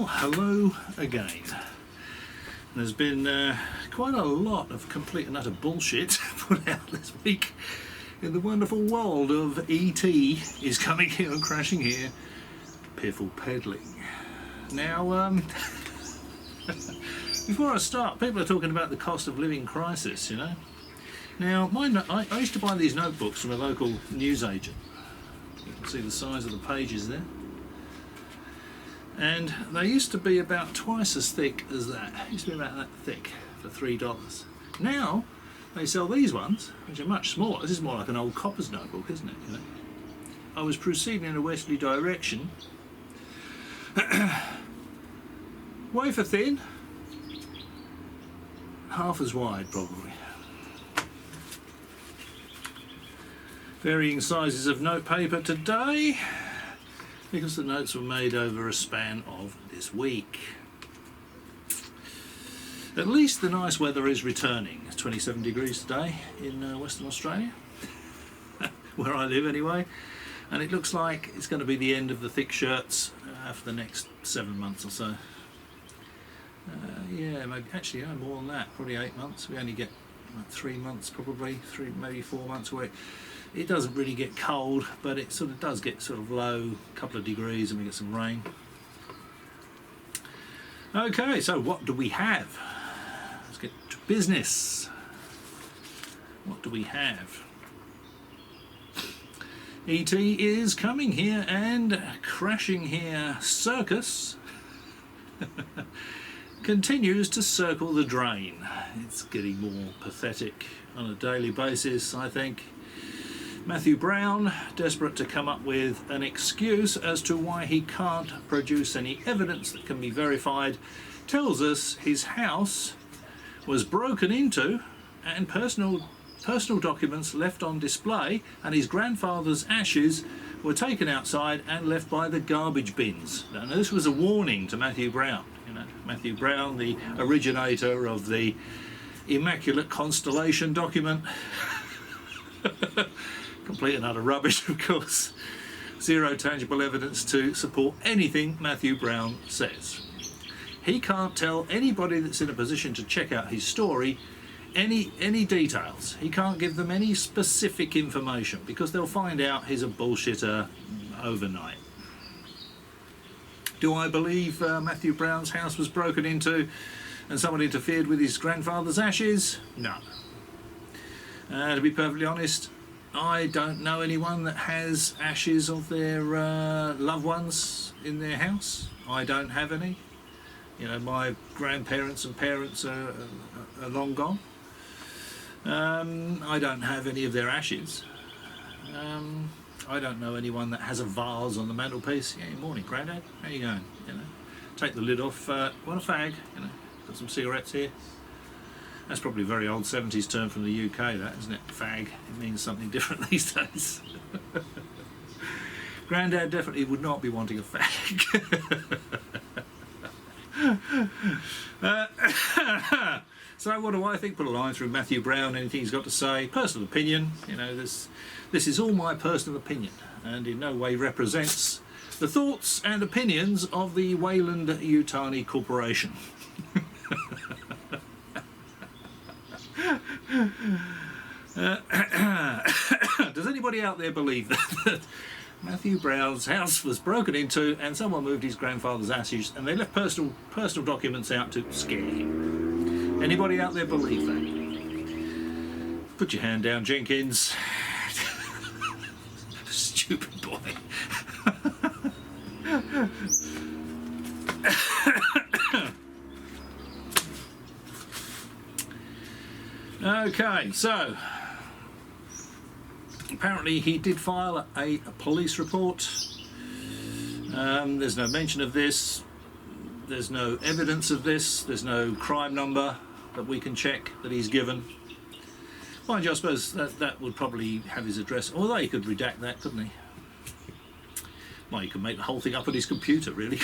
Well, hello again. There's been quite a lot of complete and utter bullshit put out this week in the wonderful world of E.T. is coming here and crashing here, piffle-peddling. Now, before I start, people are talking about the cost of living crisis, you know. Now, I used to buy these notebooks from a local newsagent. You can see the size of the pages there. And they used to be about twice as thick as that. Used to be about that thick for $3. Now they sell these ones, which are much smaller. This is more like an old copper's notebook, isn't it? You know? I was proceeding in a westerly direction. Wafer thin, half as wide probably. Varying sizes of notepaper today, because the notes were made over a span of this week. At least the nice weather is returning. It's 27 degrees today in Western Australia, where I live anyway, and it looks like it's going to be the end of the thick shirts for the next 7 months or so. Yeah, actually no more than that, probably 8 months. We only get like 3 months probably, maybe 4 months where it doesn't really get cold, but it sort of does get sort of low, a couple of degrees, and we get some rain. Okay, so what do we have? Let's get to business. What do we have? E.T. is coming here and crashing here circus continues to circle the drain. It's getting more pathetic on a daily basis, I think. Matthew Brown, desperate to come up with an excuse as to why he can't produce any evidence that can be verified, tells us his house was broken into and personal documents left on display, and his grandfather's ashes were taken outside and left by the garbage bins. Now, this was a warning to Matthew Brown. You know, Matthew Brown, the originator of the Immaculate Constellation document. Complete and utter rubbish, of course. Zero tangible evidence to support anything Matthew Brown says. He can't tell anybody that's in a position to check out his story any details. He can't give them any specific information because they'll find out he's a bullshitter overnight. Do I believe Matthew Brown's house was broken into and someone interfered with his grandfather's ashes? No. To be perfectly honest, I don't know anyone that has ashes of their loved ones in their house. I don't have any. You know, my grandparents and parents are long gone. I don't have any of their ashes. I don't know anyone that has a vase on the mantelpiece. Yeah, morning, Grandad. How you going? You know, take the lid off. Want a fag? You know, got some cigarettes here. That's probably a very old 70s term from the UK, that, isn't it? Fag. It means something different these days. Grandad definitely would not be wanting a fag. So what do I think? Put a line through Matthew Brown, anything he's got to say. Personal opinion, you know, this is all my personal opinion and in no way represents the thoughts and opinions of the Wayland-Yutani Corporation. Does anybody out there believe that Matthew Brown's house was broken into and someone moved his grandfather's ashes and they left personal documents out to scare him? Anybody out there believe that? Put your hand down, Jenkins. Stupid boy. Okay, so apparently he did file a police report. There's no mention of this. There's no evidence of this. There's no crime number that we can check that he's given. Mind you, I suppose that would probably have his address, although he could redact that, couldn't he? Well, he could make the whole thing up on his computer, really.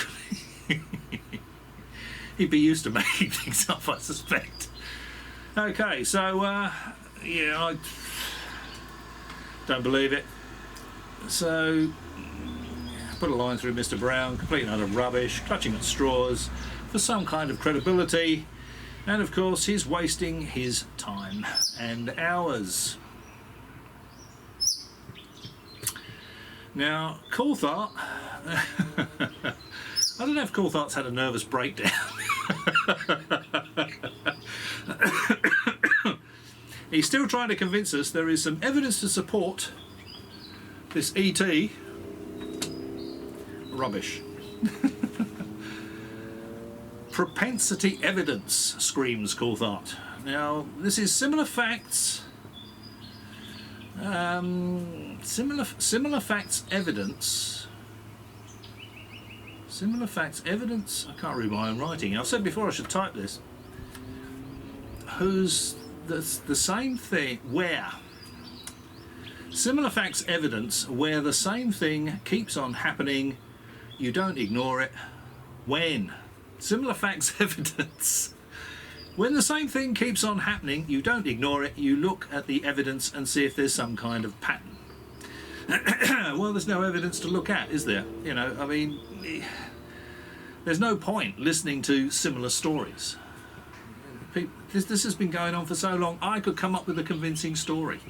He'd be used to making things up, I suspect. Okay, so, yeah, I don't believe it. So, put a line through Mr. Brown, complete and utter rubbish, clutching at straws for some kind of credibility, and of course he's wasting his time and hours. Now, Coulthart, I don't know if Coulthart's had a nervous breakdown. He's still trying to convince us there is some evidence to support this ET rubbish. Propensity evidence, screams Coulthart. Now, this is similar facts. Similar facts evidence. Similar facts evidence. I can't read my own writing. I've said before I should type this. Who's the same thing? Where? Similar facts evidence where the same thing keeps on happening. You don't ignore it. When? Similar facts evidence. When the same thing keeps on happening, you don't ignore it. You look at the evidence and see if there's some kind of pattern. Well, there's no evidence to look at, is there? You know, I mean, there's no point listening to similar stories. This has been going on for so long. I could come up with a convincing story.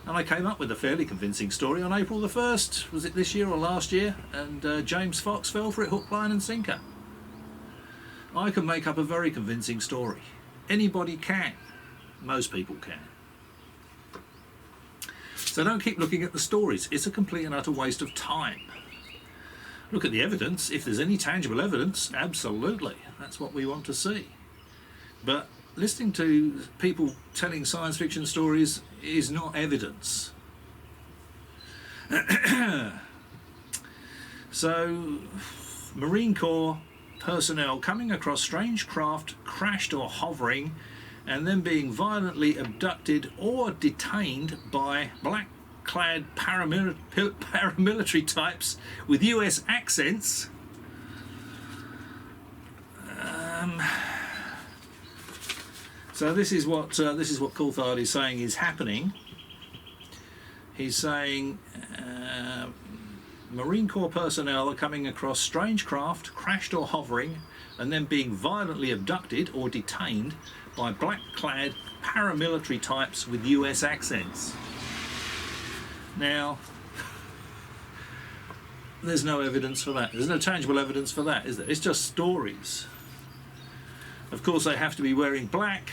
And I came up with a fairly convincing story on April the 1st. Was it this year or last year? And James Fox fell for it hook, line and sinker. I can make up a very convincing story. Anybody can. Most people can. So don't keep looking at the stories. It's a complete and utter waste of time. Look at the evidence. If there's any tangible evidence, absolutely. That's what we want to see. But listening to people telling science fiction stories is not evidence. So, Marine Corps personnel coming across strange craft crashed or hovering and then being violently abducted or detained by black-clad paramilitary types with US accents. So this is what Coulthart is saying is happening. He's saying Marine Corps personnel are coming across strange craft, crashed or hovering, and then being violently abducted or detained by black-clad paramilitary types with US accents. Now, there's no evidence for that. There's no tangible evidence for that, is there? It's just stories. Of course, they have to be wearing black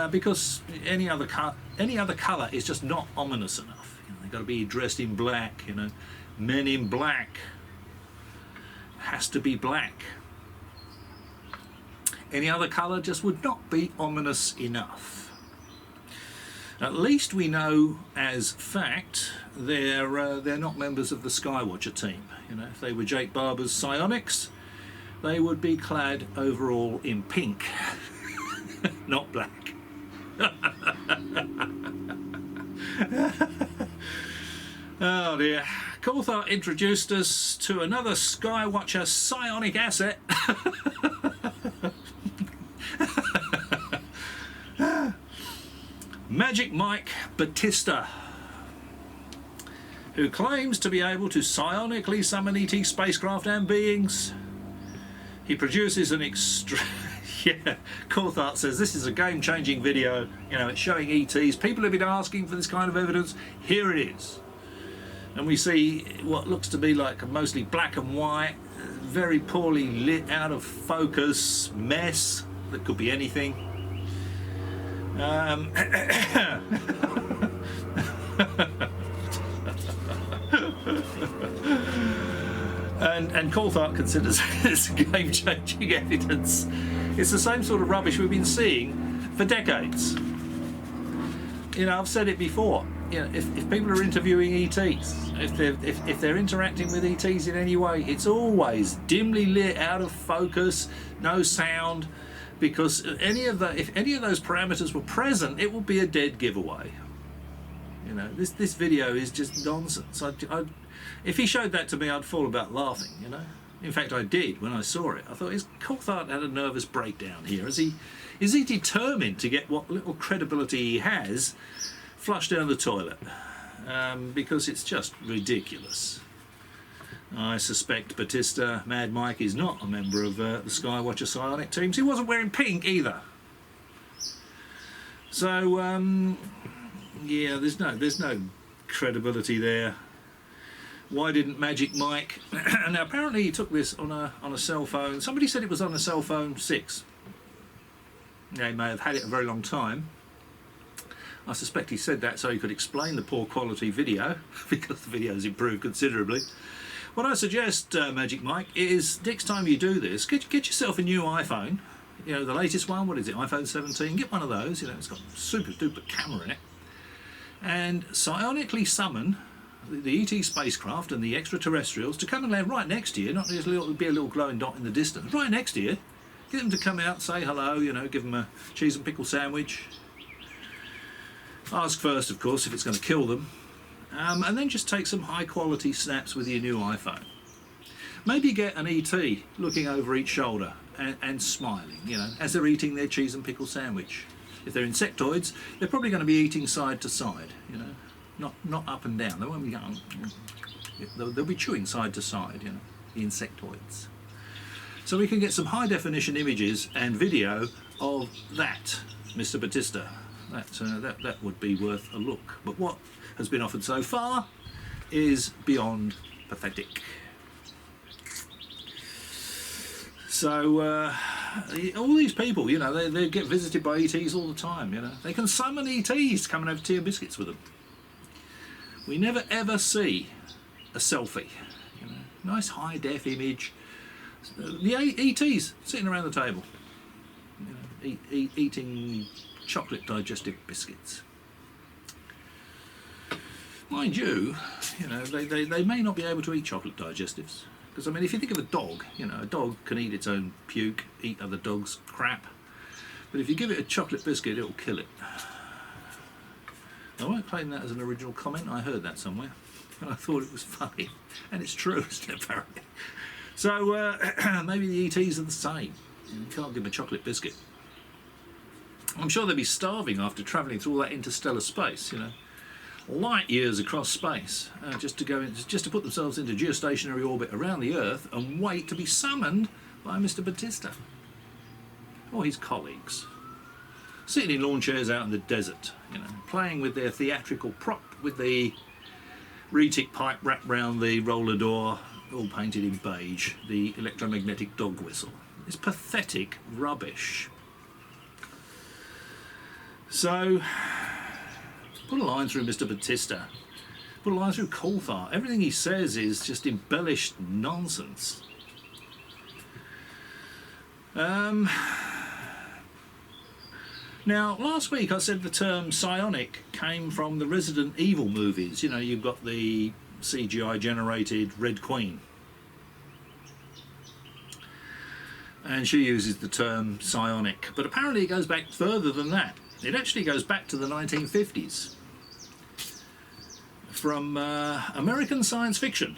because any other colour is just not ominous enough. You know, they've got to be dressed in black. You know, men in black has to be black. Any other colour just would not be ominous enough. At least we know as fact they're not members of the Skywatcher team. You know, if they were Jake Barber's psionics, they would be clad overall in pink, not black. Oh dear. Coulthart introduced us to another Skywatcher psionic asset. Magic Mike Battista, who claims to be able to psionically summon ET spacecraft and beings. He produces an yeah, Coulthart says this is a game-changing video. You know, it's showing ETs. People have been asking for this kind of evidence. Here it is. And we see what looks to be like a mostly black and white, very poorly lit, out of focus mess that could be anything. And Coulthart considers this game-changing evidence. It's the same sort of rubbish we've been seeing for decades. You know, I've said it before. You know, if people are interviewing ETs, if they're interacting with ETs in any way, it's always dimly lit, out of focus, no sound, because if any of those parameters were present, it would be a dead giveaway. You know, this video is just nonsense. If he showed that to me, I'd fall about laughing. You know, in fact, I did when I saw it. I thought, is Coulthart had a nervous breakdown here? Is he determined to get what little credibility he has flushed down the toilet? Because it's just ridiculous. I suspect Battista, Mad Mike, is not a member of the Skywatcher psionic teams. He wasn't wearing pink either. So, yeah, there's no credibility there. Why didn't Magic Mike? Now, apparently he took this on a cell phone. Somebody said it was on a cell phone 6. Yeah, he may have had it a very long time. I suspect he said that so he could explain the poor quality video, because the video's improved considerably. What I suggest, Magic Mike, is next time you do this, get yourself a new iPhone. You know, the latest one, what is it, iPhone 17? Get one of those, you know, it's got a super duper camera in it. And psionically summon the ET spacecraft and the extraterrestrials to come and land right next to you, not just be a little glowing dot in the distance, right next to you. Get them to come out, say hello, you know, give them a cheese and pickle sandwich. Ask first, of course, if it's going to kill them. And then just take some high quality snaps with your new iPhone. Maybe get an ET looking over each shoulder and smiling, you know, as they're eating their cheese and pickle sandwich. If they're insectoids, they're probably going to be eating side to side, you know, not up and down. They won't be going, they'll be chewing side to side, you know, the insectoids. So we can get some high definition images and video of that, Mr. Battista. That would be worth a look. But what has been offered so far is beyond pathetic. So all these people, you know, they get visited by ETs all the time, you know. They can summon ETs coming over tea and biscuits with them. We never ever see a selfie, you know, nice high def image. The ETs sitting around the table, you know, eating chocolate digestive biscuits. Mind you, you know, they may not be able to eat chocolate digestives. Because, I mean, if you think of a dog, you know, a dog can eat its own puke, eat other dogs' crap. But if you give it a chocolate biscuit, it'll kill it. I won't claim that as an original comment. I heard that somewhere. And I thought it was funny. And it's true, isn't it, apparently? So, maybe the ETs are the same. You can't give them a chocolate biscuit. I'm sure they'd be starving after travelling through all that interstellar space, you know. Light years across space, just to put themselves into geostationary orbit around the Earth and wait to be summoned by Mr. Battista or his colleagues, sitting in lawn chairs out in the desert, you know, playing with their theatrical prop with the retic pipe wrapped round the roller door, all painted in beige, the electromagnetic dog whistle. It's pathetic rubbish. So, put a line through Mr. Battista. Put a line through Coulthart. Everything he says is just embellished nonsense. Now, last week I said the term psionic came from the Resident Evil movies. You know, you've got the CGI generated Red Queen. And she uses the term psionic. But apparently it goes back further than that. It actually goes back to the 1950s. From American Science Fiction,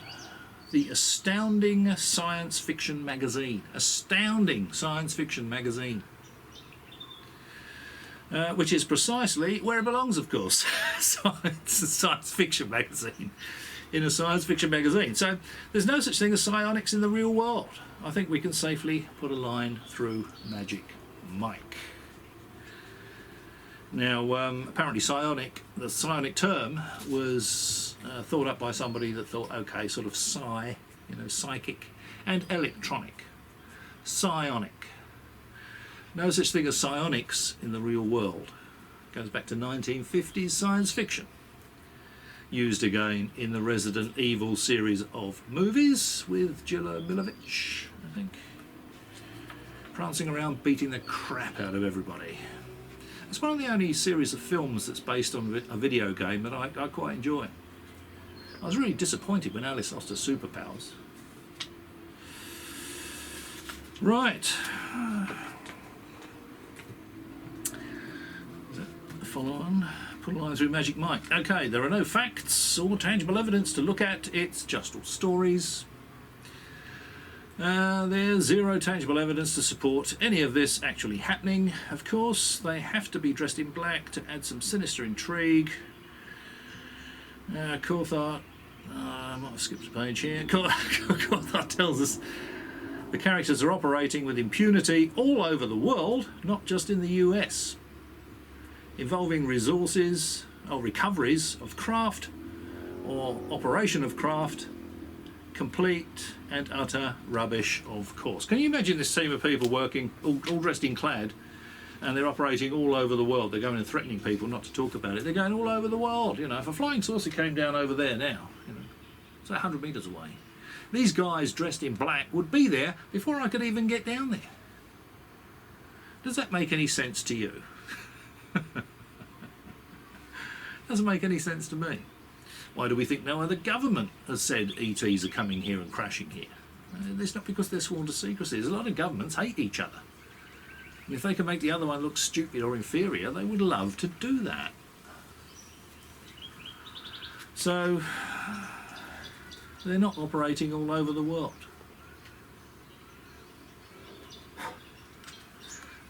the Astounding Science Fiction magazine. Astounding Science Fiction magazine. Which is precisely where it belongs, of course. It's a science fiction magazine. In a science fiction magazine. So there's no such thing as psionics in the real world. I think we can safely put a line through Magic Mike. Now, apparently the psionic term was thought up by somebody that thought, okay, sort of psi, you know, psychic, and electronic. Psionic. No such thing as psionics in the real world. Goes back to 1950s science fiction. Used again in the Resident Evil series of movies with Gilla Milovich, I think. Prancing around beating the crap out of everybody. It's one of the only series of films that's based on a video game that I quite enjoy. I was really disappointed when Alice lost her superpowers. Right. Follow on. Put a line through Magic Mike. Okay, there are no facts or tangible evidence to look at. It's just all stories. There's zero tangible evidence to support any of this actually happening. Of course, they have to be dressed in black to add some sinister intrigue. Coulthart I might have skipped a page here. Coulthart tells us the characters are operating with impunity all over the world, not just in the US, involving resources or recoveries of craft or operation of craft, complete and utter rubbish, of course. Can you imagine this team of people working, all dressed in clad, and they're operating all over the world? They're going and threatening people not to talk about it. They're going all over the world. You know, if a flying saucer came down over there now, you know, it's 100 metres away. These guys dressed in black would be there before I could even get down there. Does that make any sense to you? Doesn't make any sense to me. Why do we think no other government has said ETs are coming here and crashing here? It's not because they're sworn to secrecy. A lot of governments hate each other. And if they can make the other one look stupid or inferior, they would love to do that. So, they're not operating all over the world.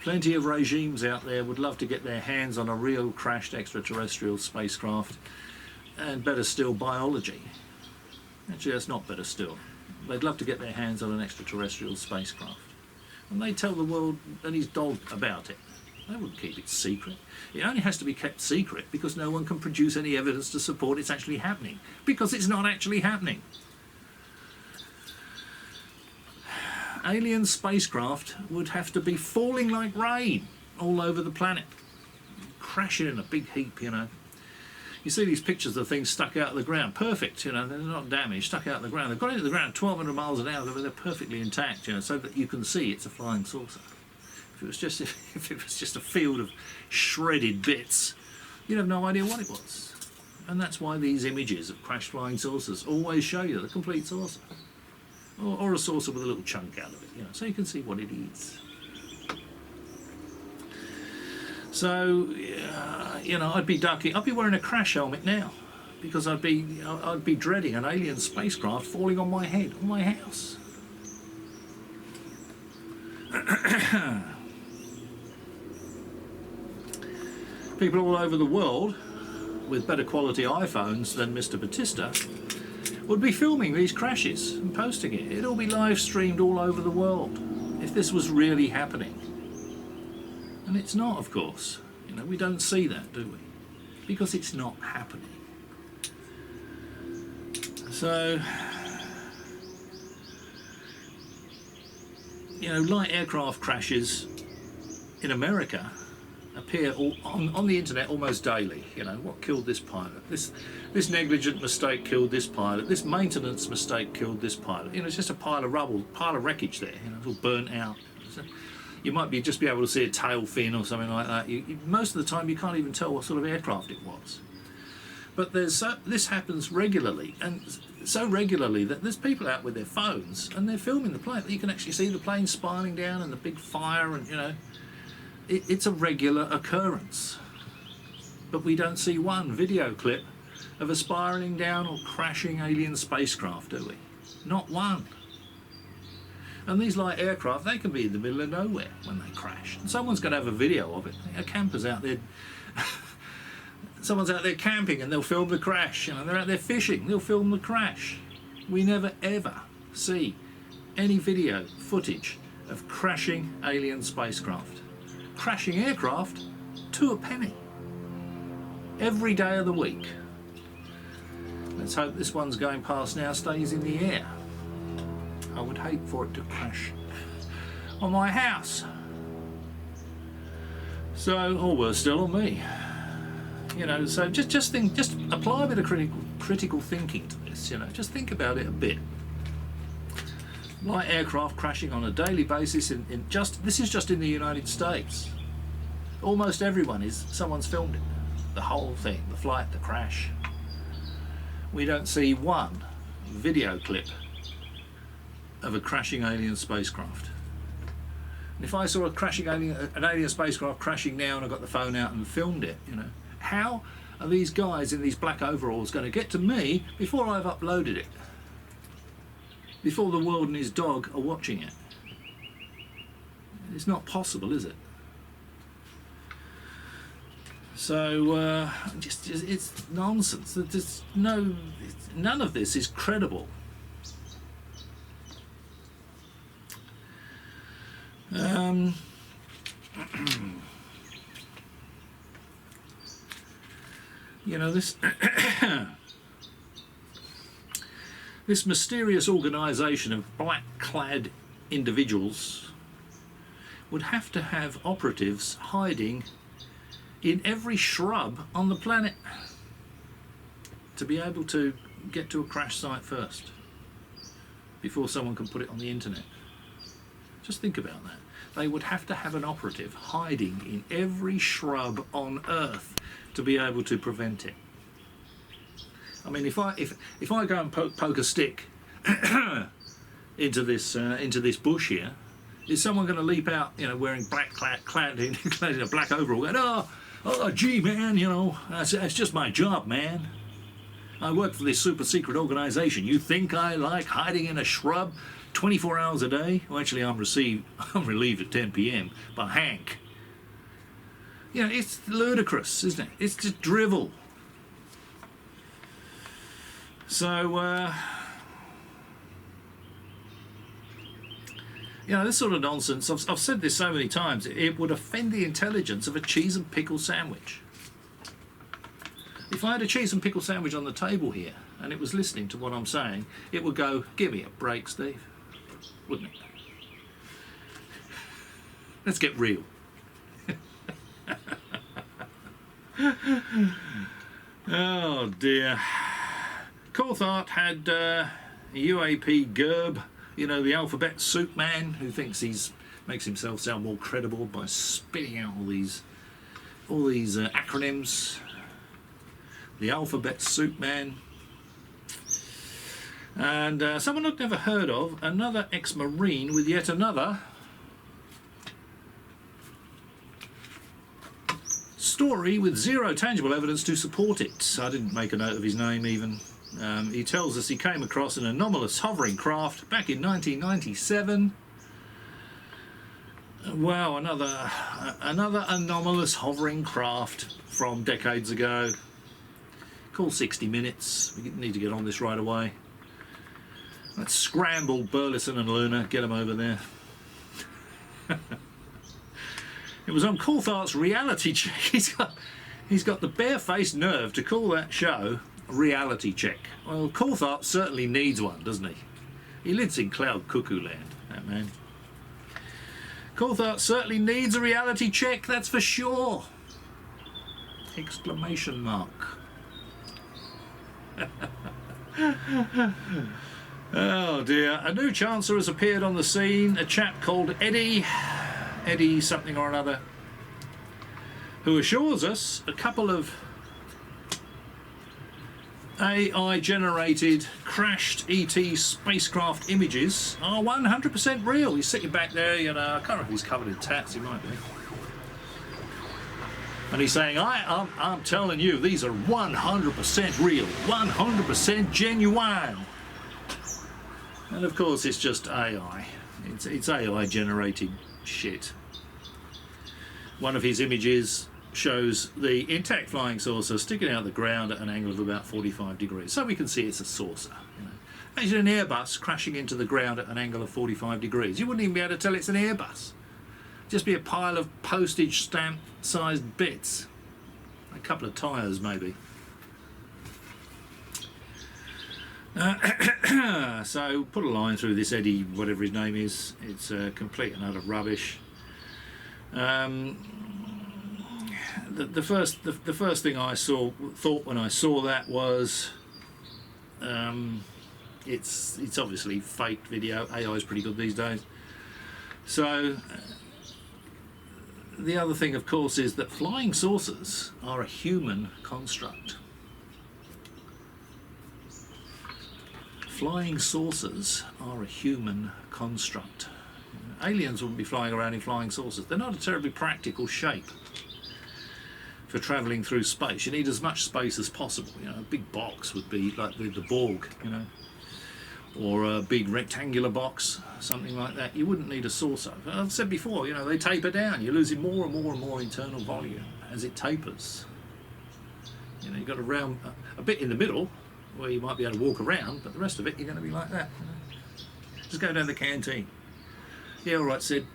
Plenty of regimes out there would love to get their hands on a real crashed extraterrestrial spacecraft, and better still, biology. Actually, that's not better still. They'd love to get their hands on an extraterrestrial spacecraft. And they tell the world and his dog about it. They wouldn't keep it secret. It only has to be kept secret because no one can produce any evidence to support it's actually happening. Because it's not actually happening. Alien spacecraft would have to be falling like rain all over the planet. Crashing in a big heap, you know. You see these pictures of things stuck out of the ground. Perfect, you know, they're not damaged, stuck out of the ground. They've got into the ground 1,200 miles an hour, they're perfectly intact, you know, so that you can see it's a flying saucer. If it was just a field of shredded bits, you'd have no idea what it was. And that's why these images of crashed flying saucers always show you the complete saucer. Or a saucer with a little chunk out of it, you know, so you can see what it is. So, you know, I'd be wearing a crash helmet now, because I'd be dreading an alien spacecraft falling on my head, on my house. People all over the world with better quality iPhones than Mr. Battista would be filming these crashes and posting it. It'd all be live streamed all over the world if this was really happening. And it's not, of course. You know, we don't see that, do we? Because it's not happening. So, you know, light aircraft crashes in America appear on the internet almost daily. You know, what killed this pilot? This negligent mistake killed this pilot. This maintenance mistake killed this pilot. You know, it's just a pile of rubble, pile of wreckage there. You know, it's all burnt out. So you might just be able to see a tail fin or something like that. Most of the time, you can't even tell what sort of aircraft it was. But this happens regularly, and so regularly that there's people out with their phones and they're filming the plane. You can actually see the plane spiraling down and the big fire, and you know. It's a regular occurrence, but we don't see one video clip of a spiralling down or crashing alien spacecraft, do we? Not one. And these light aircraft, they can be in the middle of nowhere when they crash. And someone's going to have a video of it. A camper's out there, someone's out there camping and they'll film the crash. You know, they're out there fishing, they'll film the crash. We never ever see any video footage of crashing alien spacecraft. Crashing aircraft to a penny every day of the week. Let's hope this one's going past now stays in the air. I would hate for it to crash on my house. So, or worse still, on me. You know, so just apply a bit of critical thinking to this. You know, just think about it a bit. Light aircraft crashing on a daily basis this is just in the United States. Almost someone's filmed it. The whole thing, the flight, the crash. We don't see one video clip of a crashing alien spacecraft. And if I saw an alien spacecraft crashing now and I got the phone out and filmed it, you know, how are these guys in these black overalls going to get to me before I've uploaded it? Before the world and his dog are watching it? It's not possible, is it? So just it's nonsense. There's none of this is credible. You know, this this mysterious organisation of black-clad individuals would have to have operatives hiding in every shrub on the planet to be able to get to a crash site first before someone can put it on the internet. Just think about that. They would have to have an operative hiding in every shrub on Earth to be able to prevent it. I mean, if I go and poke a stick into this bush here, is someone going to leap out, you know, wearing clad in a black overall, going, oh, gee, man, you know, that's just my job, man. I work for this super secret organisation. You think I like hiding in a shrub 24 hours a day? Well, actually, I'm relieved at 10 p.m. by Hank. You know, it's ludicrous, isn't it? It's just drivel. So, you know, this sort of nonsense, I've said this so many times, it would offend the intelligence of a cheese and pickle sandwich. If I had a cheese and pickle sandwich on the table here and it was listening to what I'm saying, it would go, give me a break, Steve, wouldn't it? Let's get real. Oh dear. Coulthart had UAP Gerb, you know, the alphabet soup man who thinks makes himself sound more credible by spitting out all these acronyms. The alphabet soup man. And someone I'd never heard of, another ex-marine with yet another story with zero tangible evidence to support it. I didn't make a note of his name even. He tells us he came across an anomalous hovering craft back in 1997. Wow, another anomalous hovering craft from decades ago. Call 60 Minutes. We need to get on this right away. Let's scramble Burlison and Luna, get them over there. It was on Coulthart's reality check. He's got the barefaced nerve to call that show reality check. Well, Coulthart certainly needs one, doesn't he? He lives in cloud cuckoo land, that man. Coulthart certainly needs a reality check, that's for sure. Exclamation mark. Oh dear. A new Chancellor has appeared on the scene, a chap called Eddie something or another, who assures us a couple of AI generated crashed ET spacecraft images are 100% real. He's sitting back there, you know, I can't remember if he's covered in tats, he might be. And he's saying, I'm telling you, these are 100% real, 100% genuine. And of course, it's just AI. It's AI generated shit. One of his images shows the intact flying saucer sticking out of the ground at an angle of about 45 degrees. So we can see it's a saucer. You know. Imagine an Airbus crashing into the ground at an angle of 45 degrees. You wouldn't even be able to tell it's an Airbus. Just be a pile of postage stamp sized bits. A couple of tyres maybe. So put a line through this Eddie, whatever his name is. It's complete and utter rubbish. The first thing I thought when I saw that was it's obviously faked video. AI is pretty good these days. So the other thing, of course, is that flying saucers are a human construct. Flying saucers are a human construct. Aliens wouldn't be flying around in flying saucers. They're not a terribly practical shape for travelling through space. You need as much space as possible. You know, a big box would be like the Borg, you know, or a big rectangular box, something like that, you wouldn't need a saucer. I've said before, you know, they taper down. You're losing more and more and more internal volume as it tapers. You know, you've got a bit in the middle where you might be able to walk around, but the rest of it, you're going to be like that. You know? Just go down to the canteen. Yeah, all right, Sid.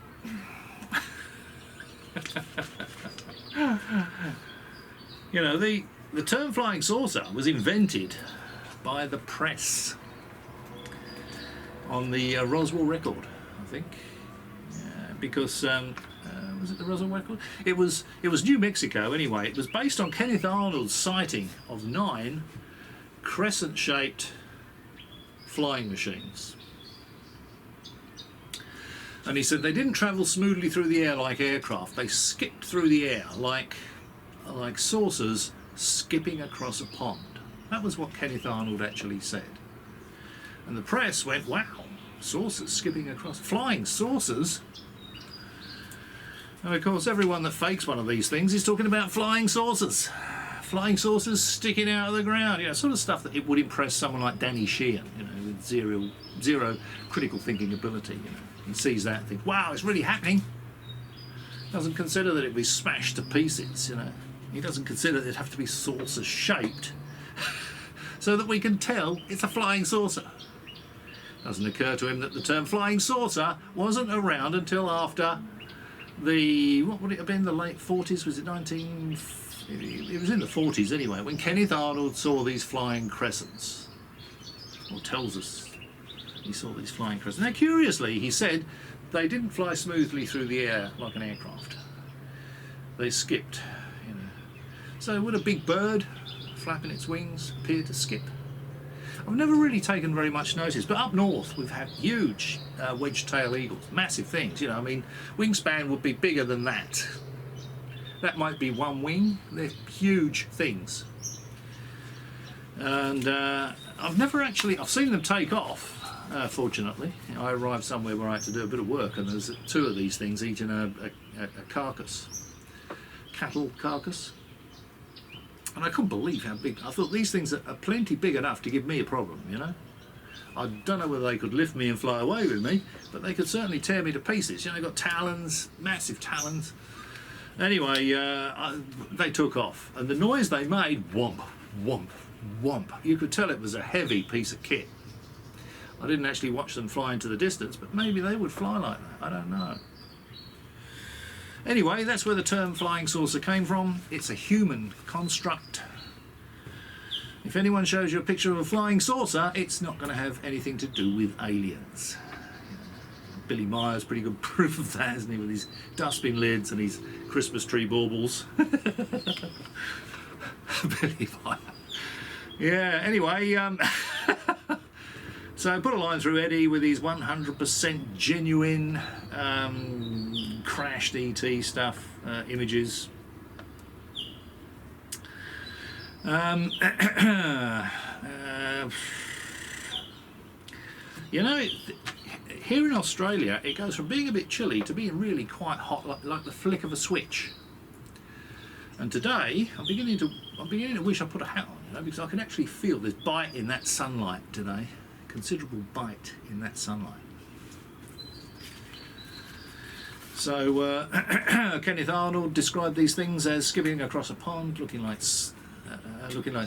You know, the term flying saucer was invented by the press on the Roswell record, I think, because was it the Roswell record? It was New Mexico anyway. It was based on Kenneth Arnold's sighting of 9 crescent-shaped flying machines. And he said they didn't travel smoothly through the air like aircraft. They skipped through the air like saucers skipping across a pond. That was what Kenneth Arnold actually said. And the press went, wow, saucers skipping across, flying saucers. And of course, everyone that fakes one of these things is talking about flying saucers. Flying saucers sticking out of the ground, you know, sort of stuff that it would impress someone like Danny Sheehan, you know, with zero critical thinking ability, you know. He sees that and thinks, wow, it's really happening. Doesn't consider that it'd be smashed to pieces, you know. He doesn't consider that it'd have to be saucer shaped so that we can tell it's a flying saucer. Doesn't occur to him that the term flying saucer wasn't around until after the, what would it have been, the late 40s? Was it it was in the 40s anyway, when Kenneth Arnold saw these flying crescents, or tells us he saw these flying crescents. Now, curiously, he said they didn't fly smoothly through the air like an aircraft. They skipped, you know. So would a big bird flapping its wings appear to skip? I've never really taken very much notice, but up north we've had huge wedge-tail eagles, massive things, you know. I mean, wingspan would be bigger than that. That might be one wing. They're huge things. And I've seen them take off. Fortunately, I arrived somewhere where I had to do a bit of work, and there's 2 of these things eating a carcass, cattle carcass, and I couldn't believe how big. I thought these things are plenty big enough to give me a problem, you know. I don't know whether they could lift me and fly away with me, but they could certainly tear me to pieces. You know, they've got talons, massive talons. Anyway, they took off, and the noise they made, whomp, whomp, whomp. You could tell it was a heavy piece of kit. I didn't actually watch them fly into the distance, but maybe they would fly like that. I don't know. Anyway, that's where the term flying saucer came from. It's a human construct. If anyone shows you a picture of a flying saucer, it's not going to have anything to do with aliens. Billy Myers, pretty good proof of that, isn't he, with his dustbin lids and his Christmas tree baubles. Billy Myers. Yeah, anyway, so put a line through Eddie with his 100% genuine crashed ET stuff, images. You know, here in Australia, it goes from being a bit chilly to being really quite hot, like the flick of a switch. And today, I'm beginning to wish I put a hat on, you know, because I can actually feel this bite in that sunlight today. Considerable bite in that sunlight. So Kenneth Arnold described these things as skipping across a pond, looking like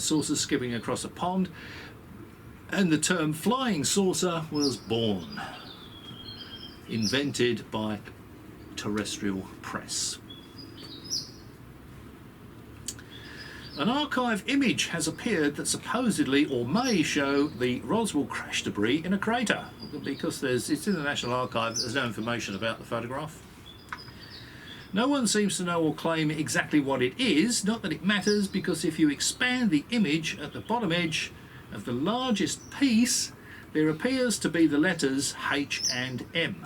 saucers skipping across a pond, and the term flying saucer was born, invented by terrestrial press. An archive image has appeared that supposedly or may show the Roswell crash debris in a crater, because it's in the National Archive. There's no information about the photograph. No one seems to know or claim exactly what it is, not that it matters, because if you expand the image at the bottom edge of the largest piece, there appears to be the letters H and M.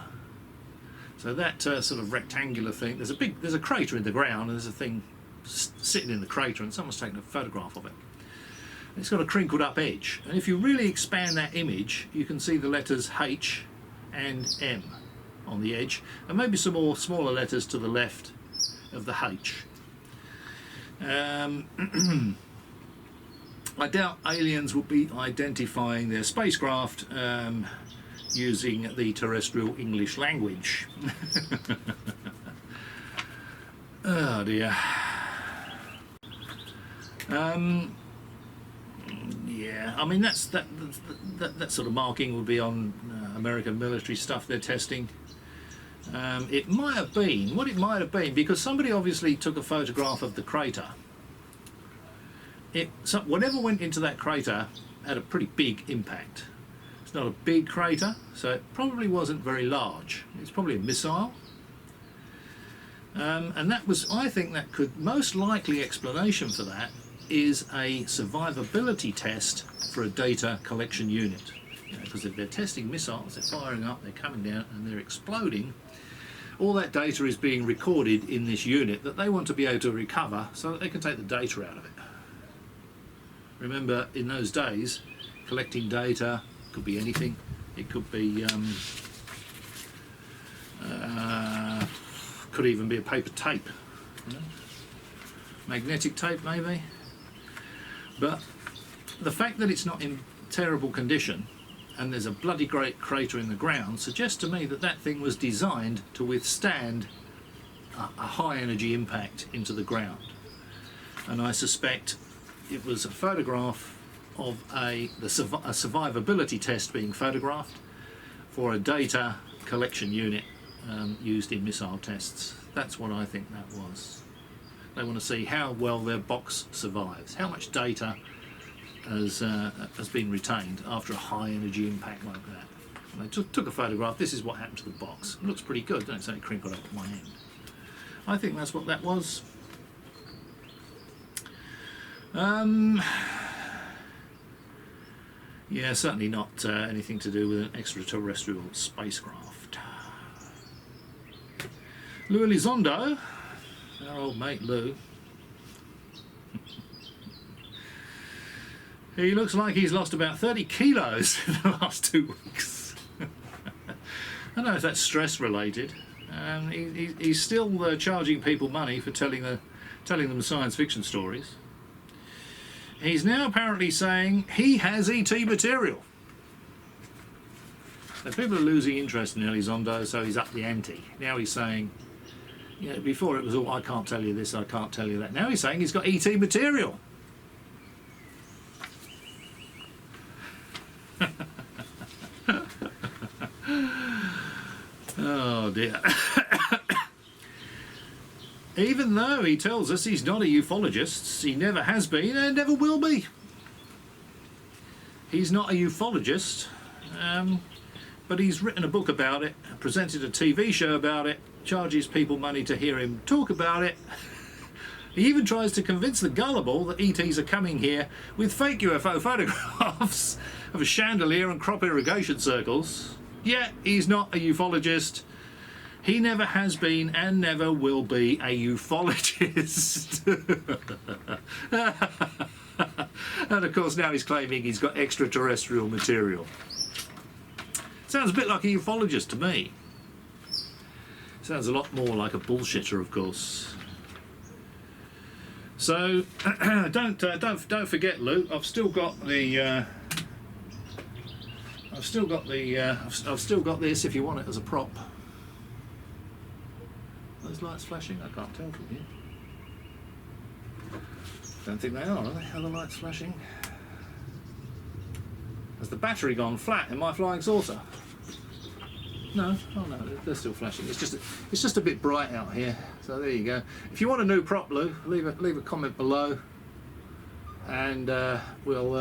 So that sort of rectangular thing, there's a crater in the ground, and there's a thing sitting in the crater, and someone's taken a photograph of it. It's got a crinkled up edge, and if you really expand that image, you can see the letters H and M on the edge, and maybe some more smaller letters to the left of the H. I doubt aliens will be identifying their spacecraft using the terrestrial English language. Oh dear. Yeah, I mean that sort of marking would be on American military stuff they're testing. It might have been what it might have been, because somebody obviously took a photograph of the crater. Whatever went into that crater had a pretty big impact. It's not a big crater, so it probably wasn't very large. It's probably a missile. And that was, I think that could, most likely explanation for that is a survivability test for a data collection unit. Because if they're testing missiles, they're firing up, they're coming down and they're exploding, all that data is being recorded in this unit that they want to be able to recover so that they can take the data out of it. Remember, in those days, collecting data could be anything. It could be could even be a paper tape, you know? Magnetic tape maybe. But the fact that it's not in terrible condition and there's a bloody great crater in the ground suggests to me that that thing was designed to withstand a high energy impact into the ground. And I suspect it was a photograph of a survivability test being photographed for a data collection unit used in missile tests. That's what I think that was. They want to see how well their box survives, how much data has been retained after a high energy impact like that. And they took a photograph. This is what happened to the box. It looks pretty good, doesn't it? It's only crinkled up at one end. I think that's what that was. Yeah, certainly not anything to do with an extraterrestrial spacecraft. Lou Elizondo, our old mate Lou, he looks like he's lost about 30 kilos in the last 2 weeks. I don't know if that's stress related. He's still charging people money for telling them science fiction stories. He's now apparently saying he has ET material. So people are losing interest in Elizondo, so he's up the ante. Now he's saying, you know, before it was all, I can't tell you this, I can't tell you that. Now he's saying he's got ET material. Oh dear. Even though he tells us he's not a ufologist, he never has been and never will be. He's not a ufologist, but he's written a book about it, presented a TV show about it, charges people money to hear him talk about it. He even tries to convince the gullible that ETs are coming here with fake UFO photographs of a chandelier and crop irrigation circles. Yet he's not a ufologist. He never has been and never will be a ufologist. And of course now he's claiming he's got extraterrestrial material. Sounds a bit like a ufologist to me. Sounds a lot more like a bullshitter, of course. So don't forget, Lou. I've still got this if you want it as a prop. Those lights flashing? I can't tell from here. Don't think they are they? Are the lights flashing? Has the battery gone flat in my flying saucer? No, oh no, they're still flashing. It's just a bit bright out here. So there you go. If you want a new prop, Lou, leave a comment below, and we'll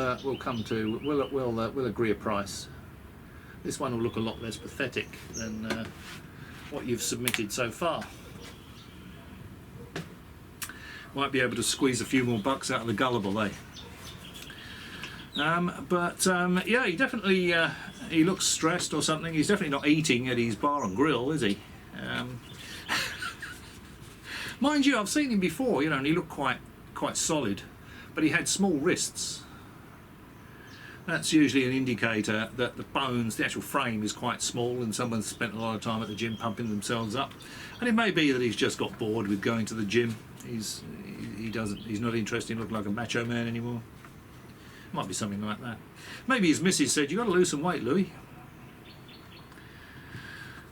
agree a price. This one will look a lot less pathetic than what you've submitted so far. Might be able to squeeze a few more bucks out of the gullible, eh? Yeah, he definitely he looks stressed or something. He's definitely not eating at his bar and grill, is he? Mind you, I've seen him before, you know, and he looked quite solid, but he had small wrists. That's usually an indicator that the bones, the actual frame, is quite small, and someone's spent a lot of time at the gym pumping themselves up. And it may be that he's just got bored with going to the gym. He's not interested in looking like a macho man anymore. Might be something like that. Maybe his missus said, "You've got to lose some weight, Louis.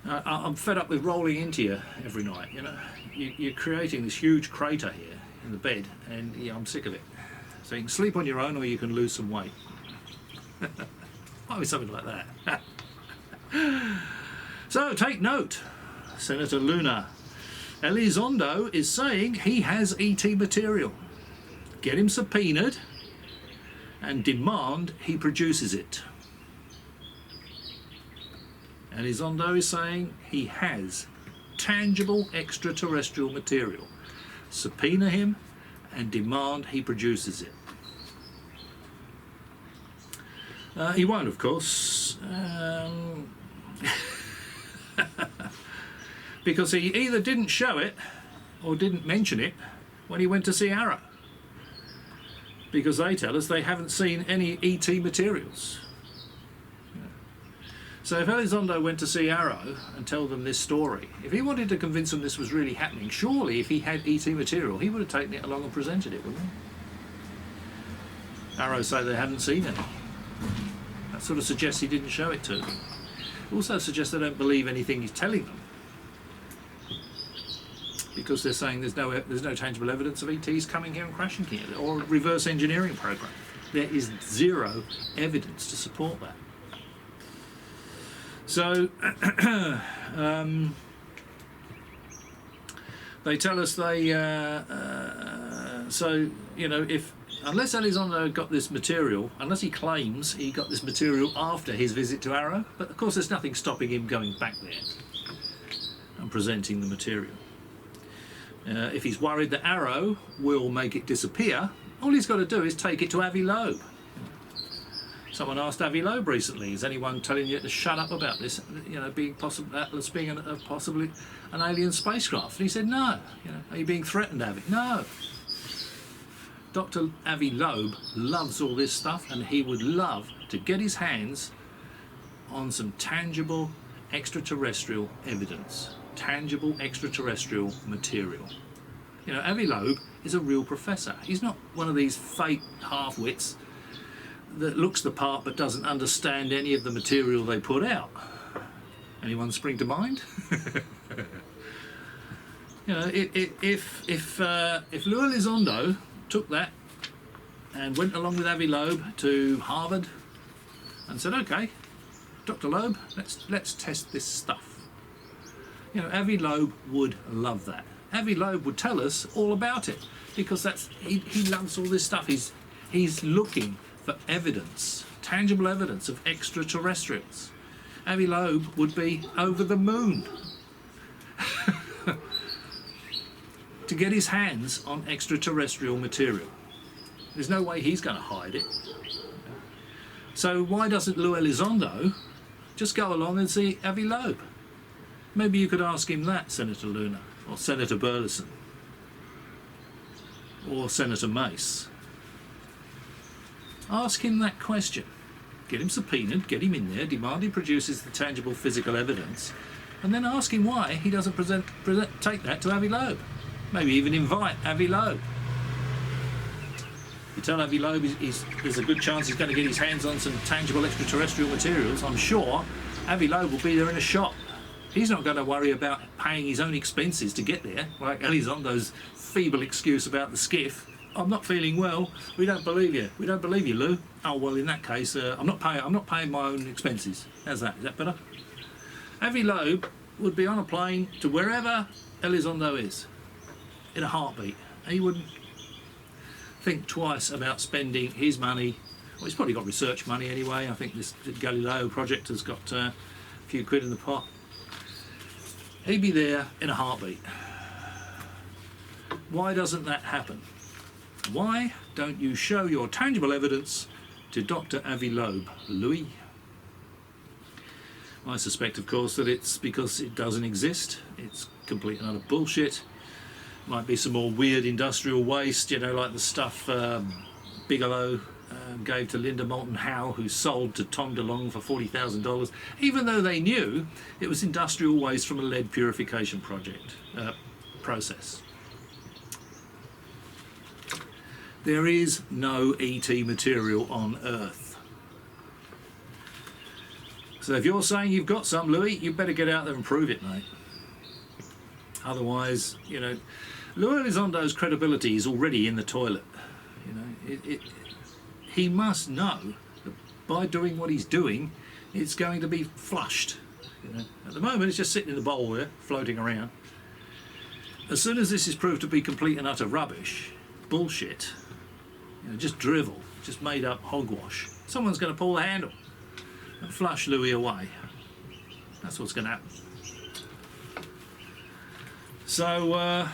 I'm fed up with rolling into you every night. You know, you're creating this huge crater here in the bed, and yeah, I'm sick of it. So you can sleep on your own, or you can lose some weight." Might be something like that. So take note, Senator Luna. Elizondo is saying he has ET material. Get him subpoenaed and demand he produces it. Elizondo is saying he has tangible extraterrestrial material. Subpoena him and demand he produces it. He won't, of course, because he either didn't show it or didn't mention it when he went to see Arrow, because they tell us they haven't seen any ET materials. So if Elizondo went to see Arrow and tell them this story, if he wanted to convince them this was really happening, surely if he had ET material, he would have taken it along and presented it, wouldn't he? Arrow say they haven't seen any. That sort of suggests he didn't show it to them. Also suggests they don't believe anything he's telling them, because they're saying there's no tangible evidence of ETs coming here and crashing here, or a reverse engineering program. There is zero evidence to support that. So they tell us they so you know, if unless Elizondo got this material, unless he claims he got this material after his visit to Arrow, but of course there's nothing stopping him going back there and presenting the material. If he's worried that Arrow will make it disappear, all he's got to do is take it to Avi Loeb. Someone asked Avi Loeb recently, "Is anyone telling you to shut up about this? You know, being possible Atlas being possibly an alien spacecraft?" And he said, "No. You know, are you being threatened, Avi?" No. Dr. Avi Loeb loves all this stuff, and he would love to get his hands on some tangible extraterrestrial evidence, tangible extraterrestrial material. You know, Avi Loeb is a real professor. He's not one of these fake half-wits that looks the part but doesn't understand any of the material they put out. Anyone spring to mind? You know, if Lou Elizondo took that and went along with Avi Loeb to Harvard and said, "Okay, Dr. Loeb, let's test this stuff," you know, Avi Loeb would love that. Avi Loeb would tell us all about it, because he loves all this stuff. He's looking for evidence, tangible evidence of extraterrestrials. Avi Loeb would be over the moon to get his hands on extraterrestrial material. There's no way he's going to hide it. So why doesn't Lou Elizondo just go along and see Avi Loeb? Maybe you could ask him that, Senator Luna, or Senator Burlison, or Senator Mace. Ask him that question. Get him subpoenaed, get him in there, demand he produces the tangible physical evidence, and then ask him why he doesn't take that to Avi Loeb. Maybe even invite Avi Loeb. You tell Avi Loeb there's a good chance he's going to get his hands on some tangible extraterrestrial materials. I'm sure Avi Loeb will be there in a shot. He's not going to worry about paying his own expenses to get there, like Elizondo's feeble excuse about the skiff. "I'm not feeling well. We don't believe you. We don't believe you, Lou." "Oh well, in that case, I'm not paying my own expenses." How's that? Is that better? Avi Loeb would be on a plane to wherever Elizondo is in a heartbeat. He wouldn't think twice about spending his money. Well, he's probably got research money anyway. I think this Galileo project has got a few quid in the pot. He'd be there in a heartbeat. Why doesn't that happen? Why don't you show your tangible evidence to Dr. Avi Loeb, Louis? I suspect, of course, that it's because it doesn't exist. It's complete and utter bullshit. Might be some more weird industrial waste, you know, like the stuff Bigelow gave to Linda Moulton Howe, who sold to Tom DeLonge for $40,000, even though they knew it was industrial waste from a lead purification process. There is no ET material on Earth. So if you're saying you've got some, Louis, you better get out there and prove it, mate. Otherwise, you know, Louis Elizondo's credibility is already in the toilet. You know, he must know that by doing what he's doing, it's going to be flushed. You know, at the moment, it's just sitting in the bowl there, floating around. As soon as this is proved to be complete and utter rubbish, bullshit, you know, just drivel, just made up hogwash, someone's going to pull the handle and flush Louis away. That's what's going to happen. So,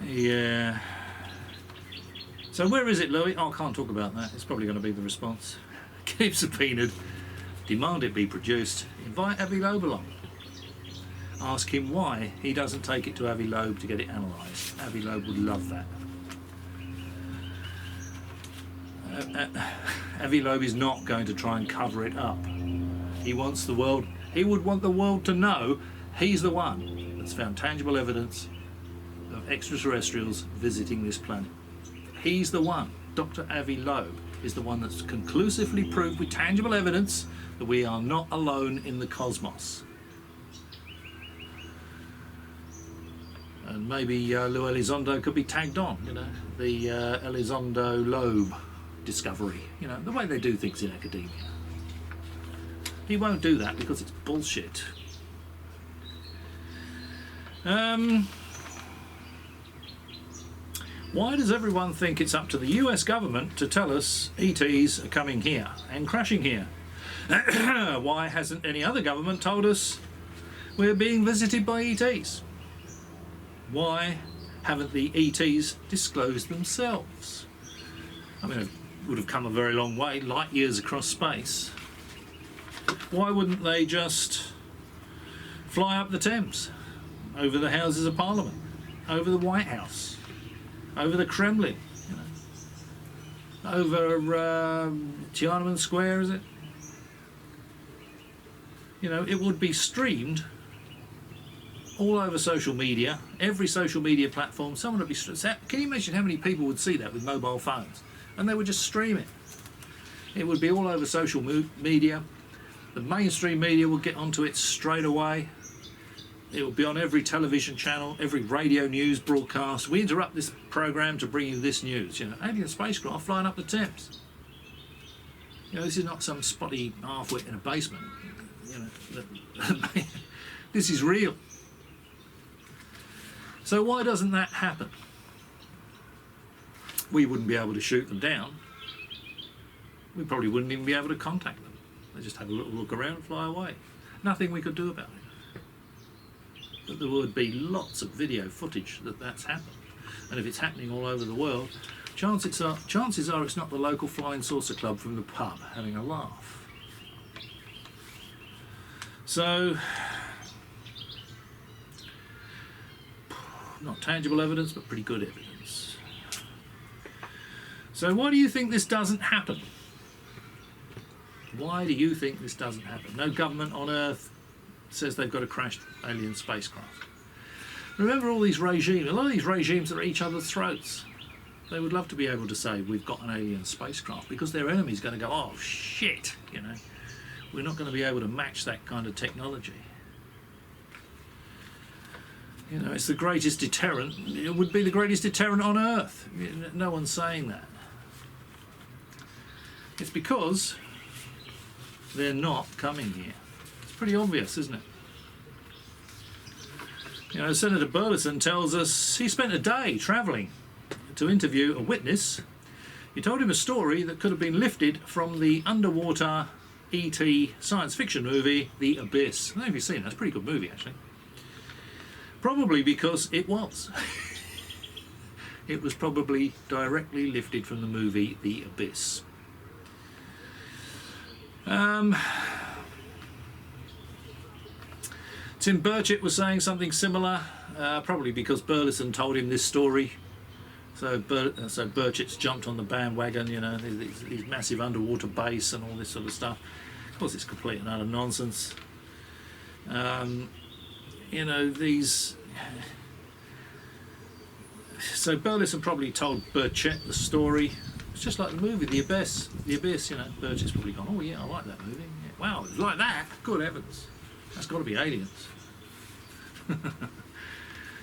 yeah. So where is it, Louis? Oh, I can't talk about that. It's probably going to be the response. Keep subpoenaed. Demand it be produced. Invite Avi Loeb along. Ask him why he doesn't take it to Avi Loeb to get it analysed. Avi Loeb would love that. Avi Loeb is not going to try and cover it up. He wants the world. He would want the world to know he's the one that's found tangible evidence of extraterrestrials visiting this planet. He's the one. Dr. Avi Loeb is the one that's conclusively proved with tangible evidence that we are not alone in the cosmos. And maybe Lou Elizondo could be tagged on, you know, the Elizondo Loeb discovery, you know, the way they do things in academia. He won't do that because it's bullshit. Why does everyone think it's up to the US government to tell us ETs are coming here and crashing here? Why hasn't any other government told us we're being visited by ETs? Why haven't the ETs disclosed themselves? I mean, it would have come a very long way, light years across space. Why wouldn't they just fly up the Thames, over the Houses of Parliament, over the White House, over the Kremlin, you know, over Tiananmen Square, is it? You know, it would be streamed all over social media, every social media platform. Someone would be. Can you imagine how many people would see that with mobile phones? And they would just stream it. It would be all over social media. The mainstream media would get onto it straight away. It will be on every television channel, every radio news broadcast. We interrupt this program to bring you this news. You know, alien spacecraft flying up the Thames. You know, this is not some spotty half-wit in a basement. You know, this is real. So why doesn't that happen? We wouldn't be able to shoot them down. We probably wouldn't even be able to contact them. They just have a little look around and fly away. Nothing we could do about it. But there would be lots of video footage that that's happened. And if it's happening all over the world, chances are it's not the local flying saucer club from the pub having a laugh. So, not tangible evidence, but pretty good evidence. So why do you think this doesn't happen? Why do you think this doesn't happen? No government on Earth says they've got a crashed alien spacecraft. Remember all these regimes, a lot of these regimes are at each other's throats. They would love to be able to say we've got an alien spacecraft because their enemy's going to go, oh shit, you know, we're not going to be able to match that kind of technology. You know, it's the greatest deterrent. It would be the greatest deterrent on Earth. No one's saying that. It's because they're not coming here. It's pretty obvious, isn't it? You know, Senator Burlison tells us he spent a day travelling to interview a witness. He told him a story that could have been lifted from the underwater E.T. science fiction movie, The Abyss. I don't know if you've seen that. It's a pretty good movie, actually. Probably because it was. It was probably directly lifted from the movie The Abyss. Tim Burchett was saying something similar, probably because Burlison told him this story. So Burchett's jumped on the bandwagon, you know, these massive underwater base and all this sort of stuff. Of course, it's complete and utter nonsense. You know, these So Burlison probably told Burchett the story. It's just like the movie, The Abyss. The Abyss, you know, Burchett's probably gone, oh yeah, I like that movie. Yeah, wow, it's like that? Good heavens. That's got to be aliens.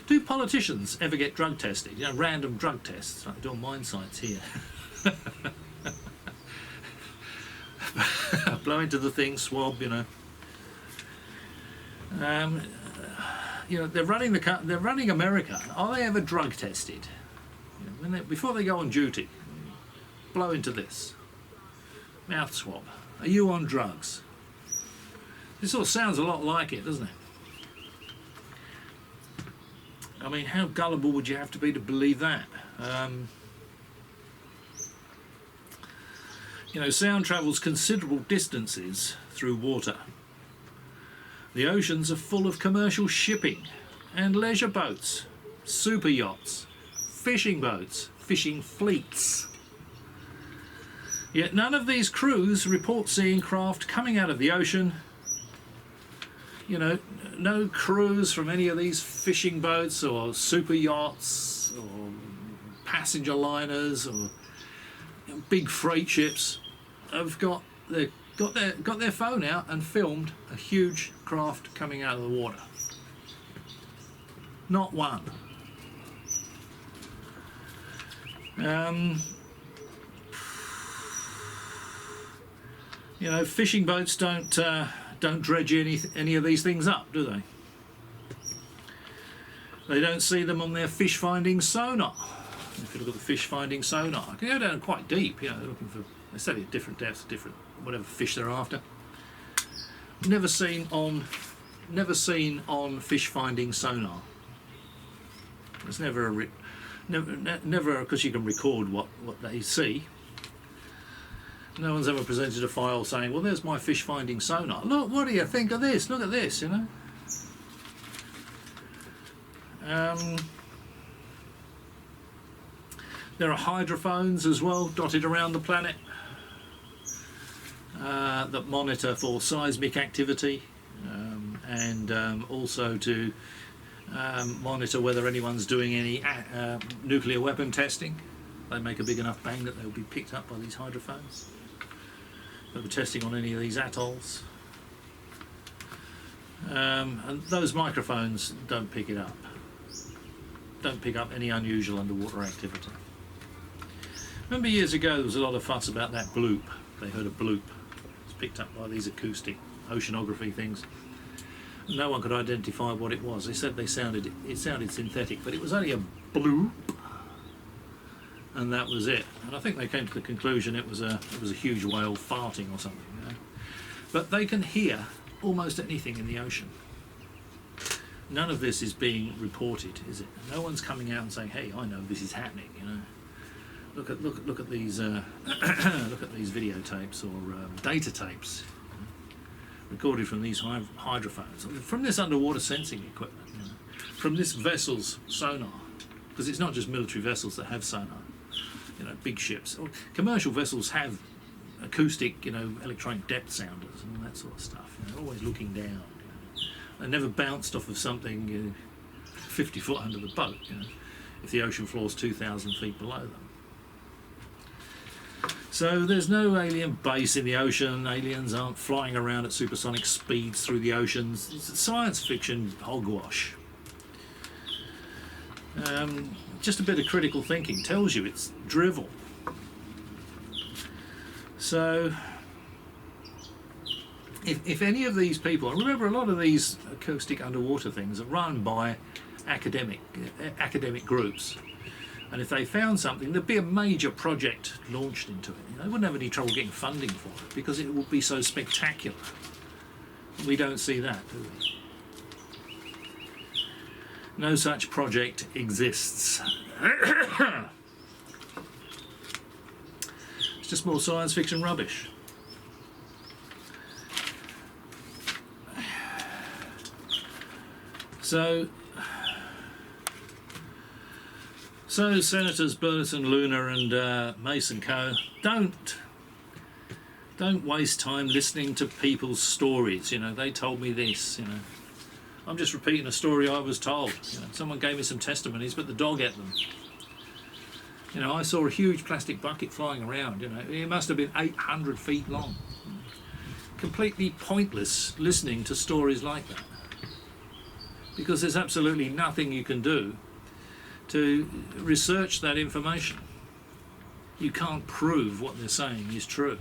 Do politicians ever get drug tested? You know, random drug tests, like they do on mine sites here. Blow into the thing, swab, you know. You know, they're running America. Are they ever drug tested? You know, before they go on duty, blow into this. Mouth swab. Are you on drugs? This sort of sounds a lot like it, doesn't it? I mean, how gullible would you have to be to believe that? You know, sound travels considerable distances through water. The oceans are full of commercial shipping and leisure boats, super yachts, fishing boats, fishing fleets. Yet none of these crews report seeing craft coming out of the ocean. You know, no crews from any of these fishing boats or super yachts or passenger liners or big freight ships have got their phone out and filmed a huge craft coming out of the water. Not one. You know, fishing boats don't dredge any of these things up, do they? They don't see them on their fish finding sonar. If you look at the fish finding sonar, I can go down quite deep. You know, they're looking for, they say at different depths, different whatever fish they're after. Never seen on fish finding sonar. It's never because you can record what they see. No one's ever presented a file saying, well, there's my fish finding sonar. Look, what do you think of this? Look at this, you know. There are hydrophones as well dotted around the planet that monitor for seismic activity and also to monitor whether anyone's doing any nuclear weapon testing. They make a big enough bang that they'll be picked up by these hydrophones. They were testing on any of these atolls. And those microphones don't pick it up. Don't pick up any unusual underwater activity. Remember years ago there was a lot of fuss about that bloop. They heard a bloop. It's picked up by these acoustic oceanography things. No one could identify what it was. They said it sounded synthetic, but it was only a bloop. And that was it. And I think they came to the conclusion it was a huge whale farting or something. You know? But they can hear almost anything in the ocean. None of this is being reported, is it? No one's coming out and saying, "Hey, I know this is happening." You know, look at these look at these videotapes or data tapes recorded from these hydrophones, from this underwater sensing equipment, you know, from this vessel's sonar, because it's not just military vessels that have sonar. You know, big ships or commercial vessels have acoustic, you know, electronic depth sounders and all that sort of stuff. You know, always looking down. You know. They never bounced off of something 50 foot under the boat. You know, if the ocean floor's 2,000 feet below them. So there's no alien base in the ocean. Aliens aren't flying around at supersonic speeds through the oceans. It's science fiction hogwash. Just a bit of critical thinking tells you it's drivel. So if any of these people, and remember a lot of these acoustic underwater things are run by academic groups, and if they found something, there'd be a major project launched into it. You know, they wouldn't have any trouble getting funding for it because it would be so spectacular. We don't see that, do we? No such project exists. It's just more science fiction rubbish. So Senators Burlison, Luna and Mace and Co. Don't waste time listening to people's stories. You know, they told me this, you know. I'm just repeating a story I was told. You know, someone gave me some testimonies, but the dog ate them. You know, I saw a huge plastic bucket flying around, you know, it must have been 800 feet long. Completely pointless listening to stories like that, because there's absolutely nothing you can do to research that information. You can't prove what they're saying is true.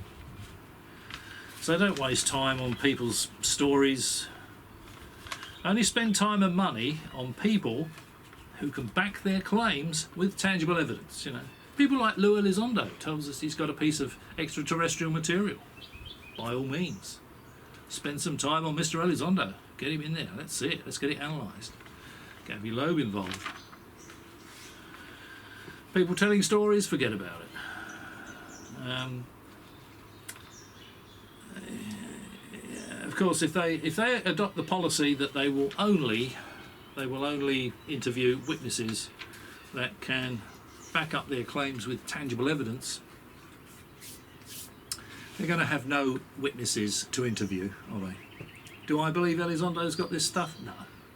So don't waste time on people's stories. Only spend time and money on people who can back their claims with tangible evidence. You know, people like Elizondo tells us he's got a piece of extraterrestrial material. By all means, spend some time on Mr. Elizondo. Get him in there. Let's see it. Let's get it analysed. Get Gabby Loeb involved. People telling stories, forget about it. Of course, if they adopt the policy that they will only interview witnesses that can back up their claims with tangible evidence, they're going to have no witnesses to interview, are they? Do I believe Elizondo's got this stuff? No,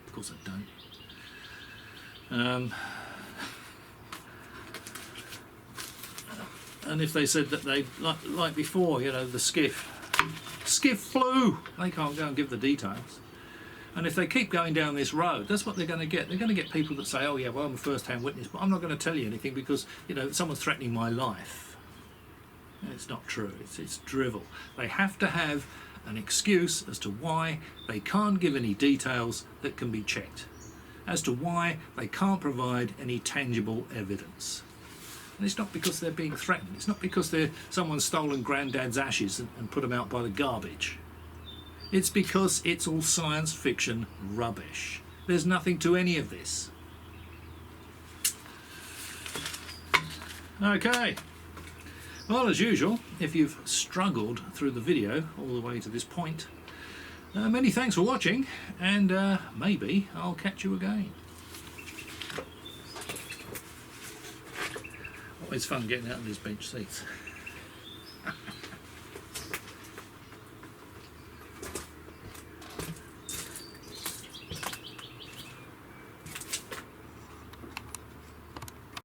of course I don't. And if they said that they, like before, you know, the skiff flew, they can't go and give the details. And if they keep going down this road, that's what they're going to get. They're going to get people that say, oh yeah, well, I'm a first-hand witness, but I'm not going to tell you anything because, you know, someone's threatening my life. And it's not true. It's drivel. They have to have an excuse as to why they can't give any details that can be checked, as to why they can't provide any tangible evidence. And it's not because they're being threatened. It's not because someone's stolen Grandad's ashes and put them out by the garbage. It's because it's all science fiction rubbish. There's nothing to any of this. Okay. Well, as usual, if you've struggled through the video all the way to this point, many thanks for watching, and maybe I'll catch you again. Always fun getting out of these bench seats.